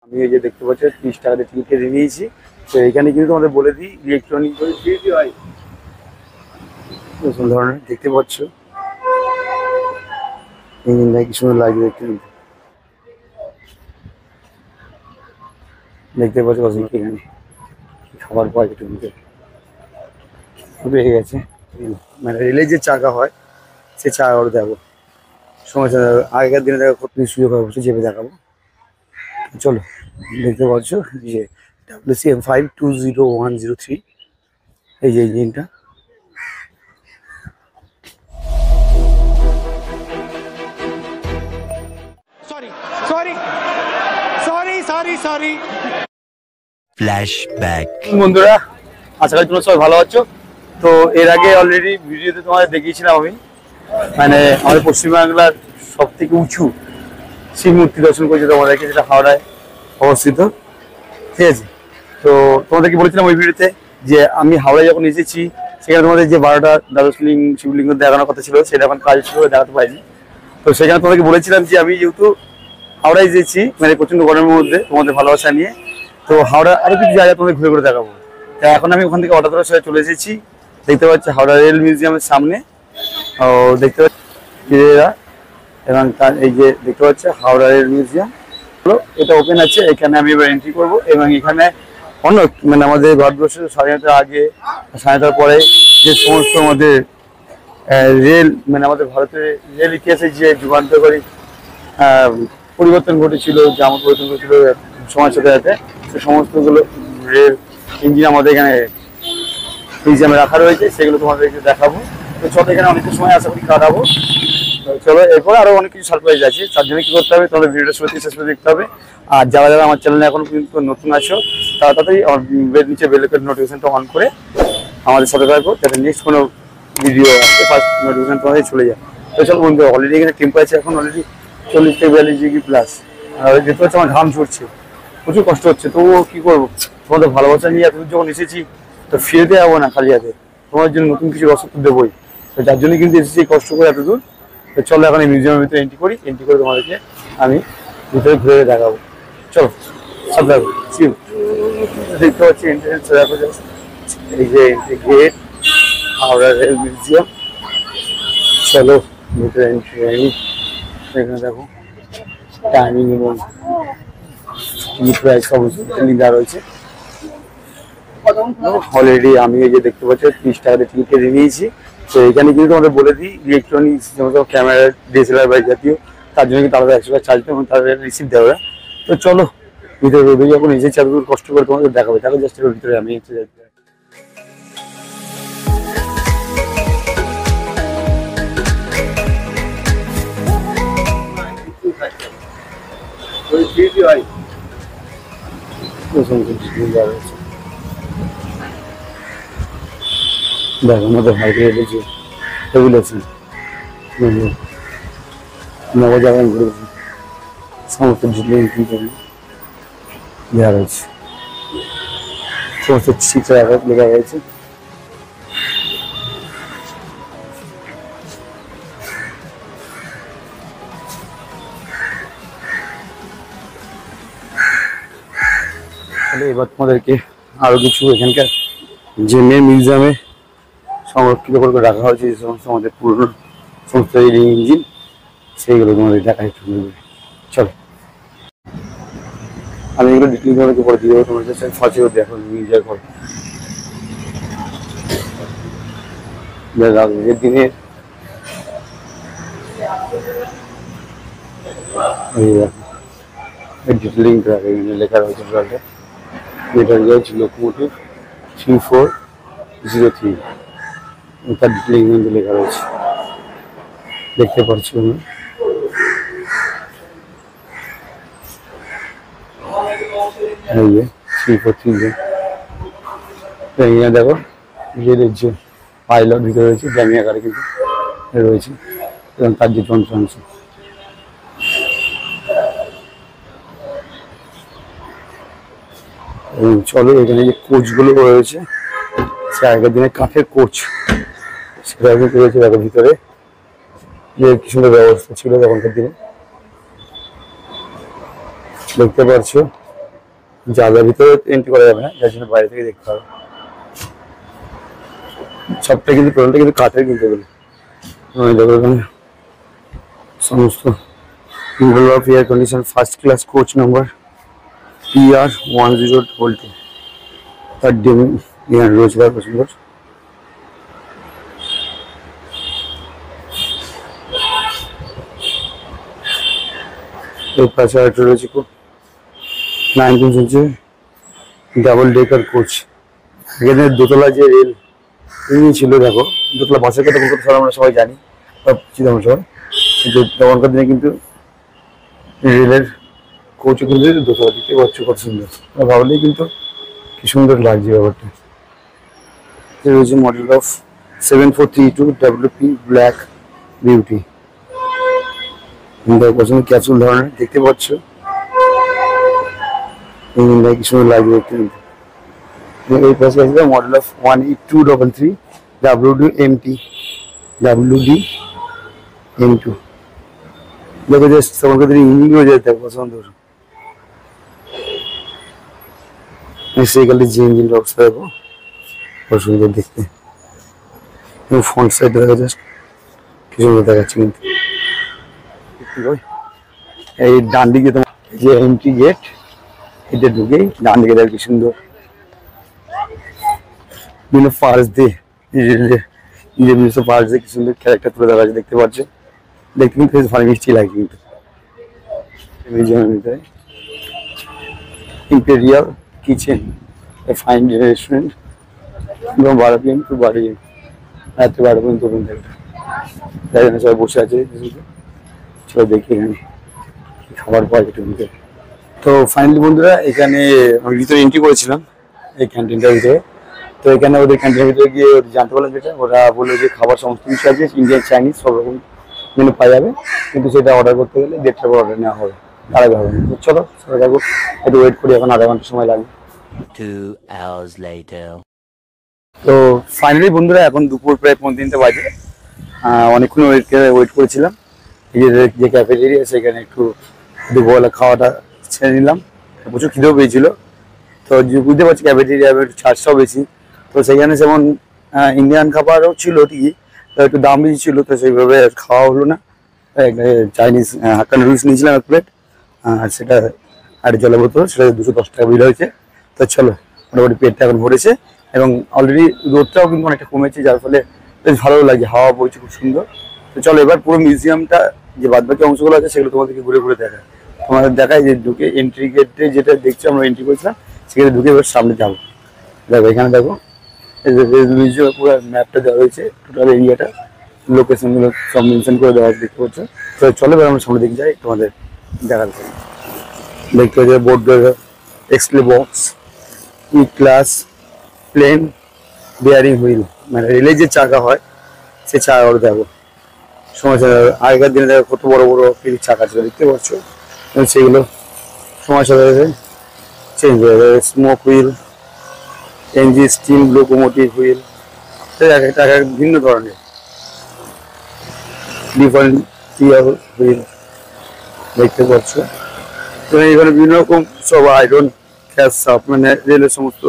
আমি এই যে দেখতে পাচ্ছি 30 টাকা দিয়ে টিকিট কেটে নিয়েছি। তো এখানে কিন্তু তোমাদের বলে দিই ইলেকট্রনিক হয় ধরনের দেখতে পাচ্ছ ইঞ্জিনটা কি সুন্দর লাগবে দেখতে পাচ্ছ এখানে খাবার পাওয়া যেত পেয়ে গেছে মানে রেলের যে চাকা হয় সে চাকা করে দেখাবো সমস্যা আগেকার দিনে দেখা কত সুযোগ হয় অবশ্যই চেপে দেখাবো। চলো দেখতে পাচ্ছ যে WCM-520-103 এই যে ইঞ্জিনটা। ফ্ল্যাশব্যাক। বন্ধুরা আশা করি তোমরা সবাই ভালো আছো। তো এর আগে অলরেডি ভিডিওতে তোমাদের দেখিয়েছিলাম আমি মানে আমাদের পশ্চিমবাংলার সব থেকে উঁচু শিব মূর্তি দর্শন করেছি তোমাদেরকে, যেটা হাওড়ায় অবস্থিত, ঠিক আছে। তো তোমাদেরকে বলেছিলাম ওই ভিডিওতে যে আমি হাওড়ায় যখন এসেছি সেখানে তোমাদের যে 12টা দ্বাদশ শিবলিঙ্গ দেখানোর কথা ছিল সেটা এখন কাজ ছিল দেখাতে পারিনি। তো সেখানে তোমাদেরকে বলেছিলাম যে আমি যেহেতু হাওড়ায় এসেছি মানে প্রচণ্ড গরমের মধ্যে তোমাদের ভালোবাসা নিয়ে, তো হাওড়া আরও কিছু জায়গা তোমাদের ঘুরে ঘুরে দেখাবো। তা এখন আমি ওখান থেকে অটো ধরার সাথে চলে এসেছি, দেখতে পাচ্ছি হাওড়া রেল মিউজিয়ামের সামনে। ও দেখতে পাচ্ছি এবং তার এই যে দেখতে পাচ্ছি হাওড়া রেল মিউজিয়াম, এটা ওপেন আছে। এখানে আমি এবার এন্ট্রি করবো এবং এখানে অনেক মানে আমাদের ভারতবর্ষের স্বাধীনতার আগে স্বাধীনতার পরে যে সমস্ত আমাদের রেল মানে আমাদের ভারতের রেল ইতিহাসে যে যুগান্তকারী পরিবর্তন ঘটেছিল, যে আমার পরিবর্তন ঘটেছিল সমাজ সাথে সে সমস্তগুলো রেল ইঞ্জিন আমাদের এখানে মিউজিয়ামে রাখা রয়েছে, সেগুলো তোমাদেরকে দেখাবো। তো চলো এখানে অনেকটা সময় আশা করি কাটাবো। চলো এরপর আরো অনেক কিছু সারপ্রাইজ আছে, তার জন্য কি করতে হবে তোমাদের ভিডিওটা শুরু থেকে শেষ পর্যন্ত দেখতে হবে। আর যারা যারা আমার চ্যানেলে এখন কিন্তু নতুন আছো তারা তাড়াতাড়ি নিচে বেল আইকন নোটিফিকেশনটা অন করে আমাদের সাথে থাকবো, যাতে নেক্সট কোনো ভিডিও আসতে ফার্স্ট নোটিফিকেশন তোমাদের চলে যায়। তো চলো বন্ধু, অলরেডি এখানে টেম্পারেচার এখন অলরেডি 40 থেকে 42 ডিগ্রি প্লাস। আর দেখতে পাচ্ছি আমার ঘাম ঝরছে, প্রচুর কষ্ট হচ্ছে, তবুও কি করবো, তোমাদের ভালোবাসা নিয়ে এতদূর যখন এসেছি তো ফিরতে যাবো না খালি হাতে, তোমার জন্য নতুন কিছু রসদ দেবোই। তো যার জন্য কিন্তু এসেছি কষ্ট করে এতদূর। তো চলো এখন এই মিউজিয়ামের ভিতরে এন্ট্রি করে তোমাদেরকে আমি ভিতরে ঘুরে দেখাবো। চলো সব দেখো দেখতে পাচ্ছি এন্ট্রেন্স দেখো, এই যে entry gate Howrah rail museum. চলো ভিতরে এন্ট্রি হয়নি, এখানে দেখো টাইমিং এবং প্রাইস সমস্ত দেওয়া রয়েছে। অলরেডি আমি এই যে দেখতে পাচ্ছি 30 টাকা দিয়ে টিকিট কেটে নিয়েছি। তো এখানে কিন্তু তোমাদের বলে দিই ইলেকট্রনিক্স যেমন ক্যামেরা ডিএসএলআর বাইক জাতীয়, তার জন্য কিন্তু আলাদা 100 টাকা চার্জ দেবে এবং তাদের রিসিভ দেওয়া। তো চলো ভিতরে রোদে যখন এসেছি এত কষ্ট করে তোমাদের দেখাবে, দেখো জাস্ট এর ভিতরে আমি এসে যাচ্ছি। দেখো আমাদের হাইটে যে টেবিল আছে নবজাগরণ করেছি, সমস্ত দেওয়া রয়েছে, সমস্ত শিক্ষা লেখা রয়েছে। এবার তোমাদেরকে আরো কিছু এখানকার যে মেন মিউজিয়ামে সংরক্ষিত করে রাখা হয়েছে যে সমস্ত আমাদের পুরনো সমস্ত ইঞ্জিন, সেইগুলো তোমাদের দেখা একটু। চলো আমি এগুলো ডিটেল তোমাদেরকে পরে দিয়ে দেবো, তোমাদের সচেতন দেখো মিউজিয়াম ঘর আগের দিনের ডিটেলিং লেখা রয়েছে। এটা রয়েছে লোকোমোটিভ 3403, তার ডিটেলিং কিন্তু লেখা রয়েছে, দেখতে পাচ্ছি আমি। এই যে 3430 দেখো রেলের যে পাইলট ভিতরে রয়েছে, ড্যামি আকারে কিন্তু রয়েছে এবং তার যে যন্ত্রাংশ। এবং চলো এখানে যে কোচগুলো রয়েছে সে আগের দিনের কাঠের কোচ, সেটা রয়েছে দেখো ভিতরে, যে কি সুন্দর ব্যবস্থা ছিল তখনকার দিনে, দেখতে পাচ্ছ জায়গার ভিতরে এন্ট্রি করা যাবে না, যার জন্য বাইরে থেকে দেখতে হবে। সবটা কিন্তু টোটালটা কিন্তু কাঠের কিনতে গেলে সমস্ত Level of air condition first class coach number PR1022 third day রোজগার পছন্দ। এর পাশে একটা রয়েছে 19 সেঞ্চুরি ডাবল ডেকার কোচ। এখানে দোতলা যে রেল ছিল, দেখো দোতলা বাসের কথা কলকাতা শহর আমরা সবাই জানি, চিন্তা সবাই, কিন্তু তখনকার দিনে কিন্তু রেলের কোচও কিন্তু দোতলা দিতে পারছো, কত সুন্দর ভাবলেই কিন্তু কি সুন্দর লাগছে ব্যাপারটা। রয়েছে model of 7432 WP black beauty, পছন্দ ক্যাপসুল ধরনের দেখতে পাচ্ছ, কি সুন্দর লাগবে দেখতে। এই পাশে আসবে মডেল অফ 18233 WD M2, দেখো জাস্ট তোমাকে ইঞ্জিন হয়ে যেতে পছন্দ। সেইকালে যে ইঞ্জিন অবস্থা দেখো খুব সুন্দর দেখতে, ফ্রন্ট সাইড দেখা জাস্ট কি সুন্দর দেখাচ্ছে। কিন্তু এই ডান দিকে তোমার যে এন্ট্রি গেট, এটা ঢুকে ডান দিকে দেখো কি সুন্দর বিভিন্ন ফার্স দিয়ে নিজের ফার্স দিয়ে কি সুন্দর ক্যারেক্টার তুলে দেখা যাচ্ছে, দেখতে পাচ্ছ। দেখতে কিন্তু বেশ ভালো মিষ্টি লাগছে। কিন্তু imperial kitchen, fine restaurant, 12 PM to 12 AM, রাত্রে 12 পর্যন্ত ওপেন থাকে। তাই জন্য সবাই বসে আছে, চলো দেখি এখানে খাবার পাওয়া যেতে ভিতরে। তো ফাইনালি বন্ধুরা, এখানে আমি ভিতরে এন্ট্রি করেছিলাম এই ক্যান্টিনটার ভিতরে। তো এখানে ওদের ক্যান্টিনের ভিতরে গিয়ে জানতে পারলাম যেটা, ওরা বললো যে খাবার সমস্ত কিছু আছে, ইন্ডিয়ান চাইনিজ সব রকম মেনু পাওয়া যাবে, কিন্তু সেটা অর্ডার করতে গেলে 1:30 পর অর্ডার নেওয়া হবে, তার আগে হবে না। চলো সবাই যাবো, একটু ওয়েট করি, এখন আধা ঘন্টা সময় লাগবে। 2 hours later. তো ফাইনালি বন্ধুরা, এখন দুপুর প্রায় 3:30 বাজে। অনেকক্ষণ ওয়েট করেছিলাম। এই যে ক্যাফেটেরিয়া, সেখানে একটু দুপুরবেলা খাওয়াটা ছেড়ে নিলাম, প্রচুর খিদেও পেয়েছিল। তো বুঝতে পারছি ক্যাফেটেরিয়া একটু চার্জটাও বেশি, তো সেখানে যেমন ইন্ডিয়ান খাবারও ছিল ঠিকই, তো একটু দাম বেশি ছিল, তো সেইভাবে খাওয়া হলো না। চাইনিজ হাক্কা নুডলস নিয়েছিলাম 1 প্লেট, আর সেটা আর জলের বোতল, সেটা 210 টাকা বিল হয়েছে। তো চলো, মোটামুটি পেটটা এখন ভরেছে, এবং অলরেডি রোদটাও কিন্তু অনেকটা কমেছে, যার ফলে বেশ ভালো লাগে, হাওয়া বইছে খুব সুন্দর। তো চলো এবার পুরো মিউজিয়ামটা যে বাদবাকি অংশগুলো আছে সেগুলো তোমাদেরকে ঘুরে ঘুরে দেখায়। তোমাদের দেখায় যে ঢুকে এন্ট্রি গেটে যেটা দেখছো আমরা এন্ট্রি করেছিলাম, সেখানে ঢুকে এবার সামনে যাবো। দেখো এখানে দেখো মিউজিয়াম পুরো ম্যাপটা দেওয়া হয়েছে, টোটাল এরিয়াটা, লোকেশনগুলো সব মেনশন করে দেওয়া দেখতে পাচ্ছ। তো চলো এবার আমরা সামনে দিকে যাই, তোমাদের দেখার জন্য। দেখতে পাচ্ছি বোর্ড এক্সপ্লে বক্স, ই ক্লাস, প্লেন, বিয়ারিং হুইল, মানে রেলের যে চাকা হয় সে চাকাগুলো দেখো। সময় আগেকার দিনে দেখো কত বড় বড় চাকা ছিল, দেখতে পাচ্ছ, সেগুলো সময় সাথে সাথে চেঞ্জ হয়ে যাবে। স্মোক হুইল, এনজি স্টিম লোকোমোটিভ হুইল, এক ভিন্ন ধরনের ডিফারেন্ট হুইল দেখতে পাচ্ছ। তো এখানে বিভিন্ন রকম সব আয়রন ক্যাশ সাপ, মানে রেলের সমস্ত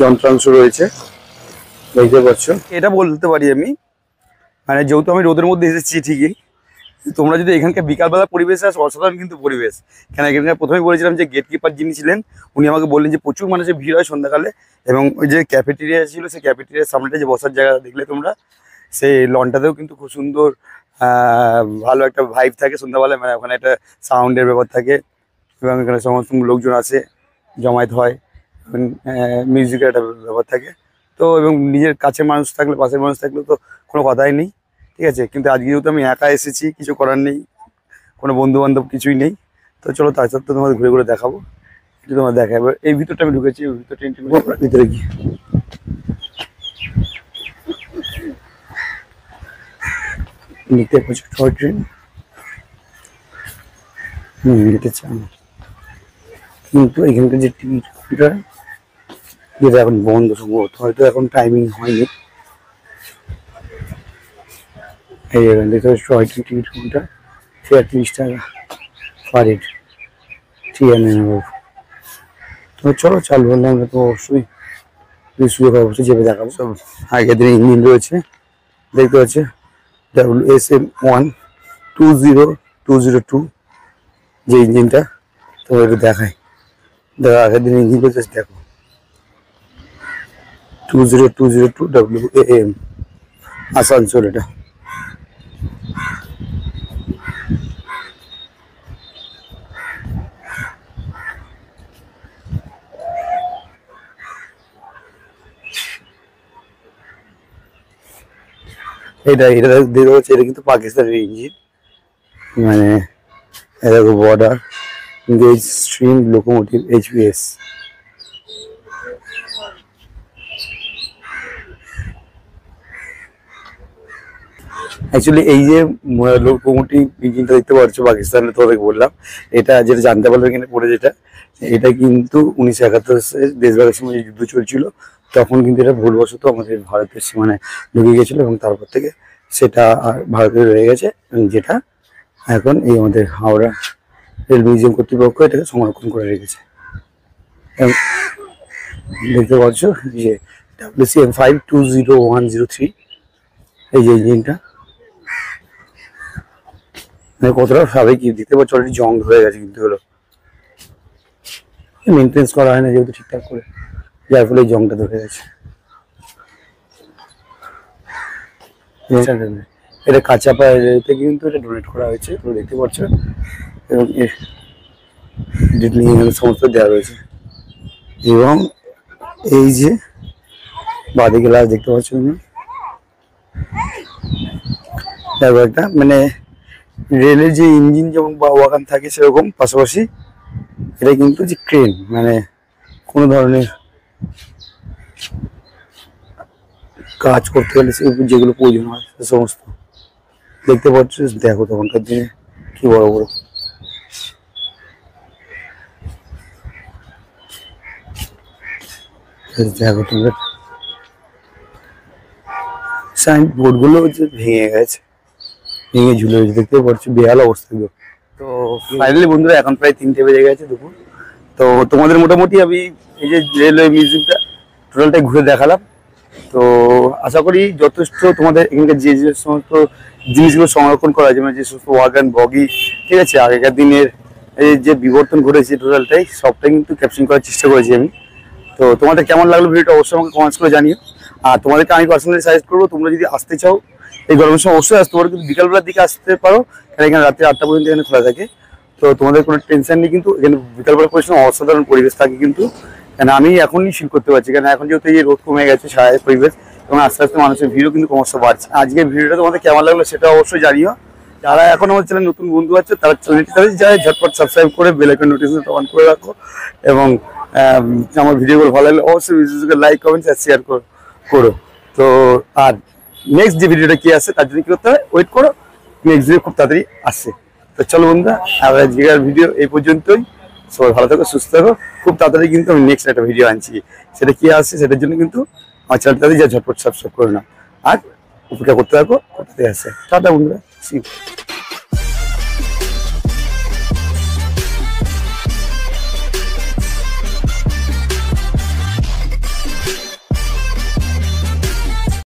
যন্ত্রাংশ রয়েছে, দেখতে পাচ্ছ। এটা বলতে পারি আমি, মানে যেহেতু আমি রোদের মধ্যে এসেছি ঠিকই, তোমরা যদি এখানকার বিকালবেলা পরিবেশ আসো, অসাধারণ কিন্তু পরিবেশ। কেন এখানকার প্রথমেই বলেছিলাম যে গেট কিপার যিনি ছিলেন, উনি আমাকে বললেন যে প্রচুর মানুষের ভিড় হয় সন্ধ্যাকালে, এবং ওই যে ক্যাফেটেরিয়া ছিল, সেই ক্যাফেটেরিয়ার সামনেটা যে বসার জায়গা দেখলে তোমরা, সেই লনটাতেও কিন্তু খুব সুন্দর ভালো একটা ভাইব থাকে সন্ধ্যাবেলায়, মানে ওখানে একটা সাউন্ডের ব্যাপার থাকে, এবং এখানে সমস্ত লোকজন আসে, জমায়েত হয়, মিউজিকের একটা ব্যাপার থাকে। তো এবং নিজের কাছের মানুষ থাকলে, পাশের মানুষ থাকলে তো কোনো কথাই নেই, ঠিক আছে। কিন্তু আজকে যেহেতু আমি একা এসেছি, কিছু করার নেই, কোনো বন্ধু বান্ধব কিছুই নেই। তো চলো তার সাথে তোমাদের ঘুরে ঘুরে দেখাবো, একটু তোমার দেখাবো। এই ভিতরটা আমি ঢুকেছি, ভিতরটা ভিতরে গিয়ে দেখতে পাচ্ছি টয় ট্রেন, এটা চান। কিন্তু এখানকার যে টিকিটটা যেটা এখন বন্ধ, সম্ভবত হয়তো এখন টাইমিং হয়নি। এই এখানে দেখতে পাচ্ছি টয় ট্রেন টিকিট কাউন্টার, 30 টাকা পার হেড, 300। তো চলো চালু হলে আমরা তো অবশ্যই সুযোগ অবশ্যই চেপে দেখাবো। সব আগের দিনে ইঞ্জিন রয়েছে দেখতে পাচ্ছি, WSM1 20202 যে ইঞ্জিনটা, তো একটু দেখাই। দেখো আগের দিনে ইঞ্জিন রয়েছে, দেখো 20202 WAM আসানসোল। এটা এটা এটা দেখতে পাচ্ছি, এটা কিন্তু পাকিস্তানের ইঞ্জিন। মানে দেখো border gauge stream locomotive HPS। Actually এই যে লোকোমোটিভ ইঞ্জিনটা দেখতে পাচ্ছ পাকিস্তানে, তোমাদেরকে বললাম এটা যেটা জানতে পারলো এখানে পড়ে, যেটা এটা কিন্তু 1971 দেশভাগের সময় যুদ্ধ চলছিল, তখন কিন্তু এটা ভুলবশত আমাদের ভারতের সীমানায় ঢুকে গেছিলো এবং তারপর থেকে সেটা ভারতে রয়ে গেছে, যেটা এখন এই আমাদের হাওড়া রেল মিউজিয়াম কর্তৃপক্ষ এটাকে সংরক্ষণ করে রেখেছে। দেখতে পাচ্ছ যে WCM5 20103 এই যে ইঞ্জিনটা, কতটা স্বাভাবিক দেখতে পাচ্ছ, অলরেডি জং হয়ে গেছে, কিন্তু হলো মেনটেন্স করা হয় না যেহেতু ঠিকঠাক করে, যার ফলে এই জংটা ধরে গেছে। এটা কাঁচাপাড়া রেলতে কিন্তু এটা ডোনেট করা হয়েছে, তোমরা দেখতে পাচ্ছ, এবং সমস্ত দেওয়া রয়েছে। এবং এই যে বাদে গ্লাস দেখতে পাচ্ছ তুমি, একটা মানে রেলের যে ইঞ্জিন যেমন বা ওয়াগান থাকে সেরকম, পাশাপাশি এটা কিন্তু যে ক্রেন, মানে কোনো ধরনের কাজ করতে গেলে যেগুলো প্রয়োজন হয় সে সমস্ত দেখতে পাচ্ছ। দেখো তখনকার দিনে কি বড় বড় দেখো তোমরা, সাইন বোর্ড গুলো ভেঙে গেছে, ভেঙে ঝুলে গেছে, দেখতে পাচ্ছ বেহাল অবস্থা। তো ফাইনালি বন্ধুরা এখন প্রায় 3টে বেজে গেছে দুপুর। তো তোমাদের মোটামুটি আমি এই যে রেলওয়ে মিউজিয়ামটা টোটালটাই ঘুরে দেখালাম। তো আশা করি যথেষ্ট তোমাদের এখানকার যে যে সমস্ত জিনিসগুলো সংরক্ষণ করা যেমন যে সমস্ত ওয়াগান বগি, ঠিক আছে, আগেকার দিনের এই যে বিবর্তন ঘটেছে টোটালটাই সবটাই কিন্তু ক্যাপশন করার চেষ্টা করেছি আমি। তো তোমাদের কেমন লাগলো ভিডিওটা অবশ্যই আমাকে কমেন্টস করে জানিও। আর তোমাদেরকে আমি পার্সোনালি সাজেস্ট করবো, তোমরা যদি আসতে চাও এই গরমের সময় অবশ্যই আসতে পারো, কিন্তু বিকালবেলার দিকে আসতে পারো, কারণ এখানে রাত্রি 8টা পর্যন্ত এখানে খোলা থাকে। তো তোমাদের কোনো টেনশন নেই, কিন্তু এখানে বিকালবেলা পরিবেশ অসাধারণ পরিবেশ থাকে কিন্তু, কেন আমি এখনই ফিল করতে পারছি, কারণ এখন যেহেতু এই রোদ কমে গেছে ছায়া পরিবেশ, এবং আস্তে আস্তে মানুষের ভিড়ও কিন্তু ক্রমশ বাড়ছে। আজকের ভিডিওটা তোমাদের কেমন লাগলো সেটা অবশ্যই জানিও। যারা এখন আমার চ্যানেল নতুন বন্ধু আছে তারা চ্যানেলটি যায় ঝটপট সাবস্ক্রাইব করে বেল আইকন নোটিফিকেশন অন করে রাখো, এবং আমার ভিডিওগুলো ভালো লাগলে অবশ্যই ভিডিওকে লাইক কমেন্ট আর শেয়ার করো। তো আর নেক্সট যে ভিডিওটা কি আসছে তার জন্য কি করতে হবে, ওয়েট করো, নেক্সট ভিডিও খুব তাড়াতাড়ি আসছে। তো চলো বন্ধুরা, আর আজকের ভিডিও এই পর্যন্তই। সবাই ভালো থাকো, সুস্থ থাকো। খুব তাড়াতাড়ি কিন্তু আমি নেক্সট একটা ভিডিও আনছি, সেটা কি আসছে সেটার জন্য কিন্তু আমার চ্যানেলটাতে যা ঝটপট সাবস্ক্রাইব করে নাও, আর উপেক্ষা করতে থাকো, কোথাতে আসে। টাটা বন্ধুরা, সি ইউ।